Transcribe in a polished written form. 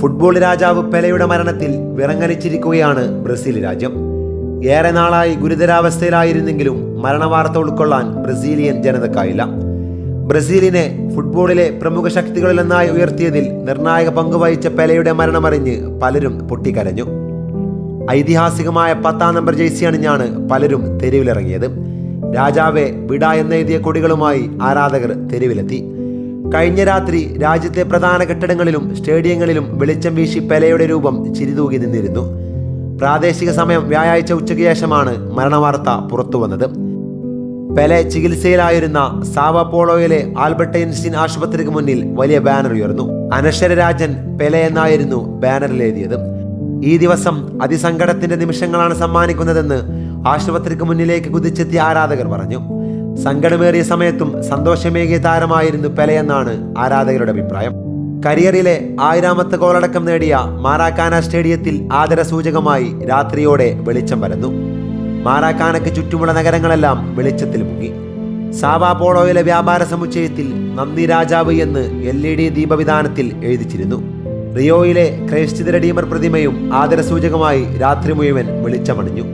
Football രാജാവ് പെലെയുടെ മരണത്തിൽ വിറങ്ങലിച്ചിരിക്കുകയാണ് Brazil രാജ്യം. ഏറെ നാളായി ഗുരുതരാവസ്ഥയിലായിരുന്നെങ്കിലും മരണവാർത്ത ഉൾക്കൊള്ളാൻ ബ്രസീലിയൻ ജനതക്കായില്ല. ബ്രസീലിനെ ഫുട്ബോളിലെ പ്രമുഖ ശക്തികളിലൊന്നായി ഉയർത്തിയതിൽ നിർണായക പങ്കുവഹിച്ച പെലെയുടെ മരണമറിഞ്ഞ് പലരും പൊട്ടിക്കരഞ്ഞു. ഐതിഹാസികമായ 10-ാം നമ്പർ ജേഴ്സി അണിഞ്ഞാണ് പലരും തെരുവിലിറങ്ങിയത്. രാജാവെ വിട എന്നെഴുതിയ കൊടികളുമായി ആരാധകർ തെരുവിലെത്തി. കഴിഞ്ഞ രാത്രി രാജ്യത്തെ പ്രധാന കെട്ടിടങ്ങളിലും സ്റ്റേഡിയങ്ങളിലും വെളിച്ചം വീശി പെലെയുടെ രൂപം ചിരിതൂകി നിന്നിരുന്നു. പ്രാദേശിക സമയം വ്യാഴാഴ്ച ഉച്ചയ്ക്ക് ശേഷമാണ് മരണവാർത്ത പുറത്തുവന്നത്. പെലെ ചികിത്സയിലായിരുന്ന സാവോപോളോയിലെ ആൽബർട്ട് ഐൻസ്റ്റീൻ ആശുപത്രിക്ക് മുന്നിൽ വലിയ ബാനർ ഉയർന്നു. അനശ്വരരാജൻ പെലെ എന്നായിരുന്നു ബാനറിൽ എഴുതിയത്. ഈ ദിവസം അതിസങ്കടത്തിന്റെ നിമിഷങ്ങളാണ് സമ്മാനിക്കുന്നതെന്ന് ആശുപത്രിക്ക് മുന്നിലേക്ക് കുതിച്ചെത്തിയ ആരാധകർ പറഞ്ഞു. സങ്കടമേറിയ സമയത്തും സന്തോഷമേകിയ താരമായിരുന്നു പെലെയെന്നാണ് ആരാധകരുടെ അഭിപ്രായം. കരിയറിലെ 1000ാമത്തെ ഗോളടക്കം നേടിയ മാറാക്കാന സ്റ്റേഡിയത്തിൽ ആദരസൂചകമായി രാത്രിയോടെ വെളിച്ചം പരന്നു. മാറാക്കാനയ്ക്ക് ചുറ്റുമുള്ള നഗരങ്ങളെല്ലാം വെളിച്ചത്തിൽ മുങ്ങി. സാവോപോളോയിലെ വ്യാപാര സമുച്ചയത്തിൽ നന്ദി രാജാവ് എന്ന് LED ദീപവിധാനത്തിൽ എഴുതിച്ചിരുന്നു. റിയോയിലെ ക്രൈസ്റ്റ് ദി റെഡീമർ പ്രതിമയും ആദരസൂചകമായി രാത്രി മുഴുവൻ വെളിച്ചമണിഞ്ഞു.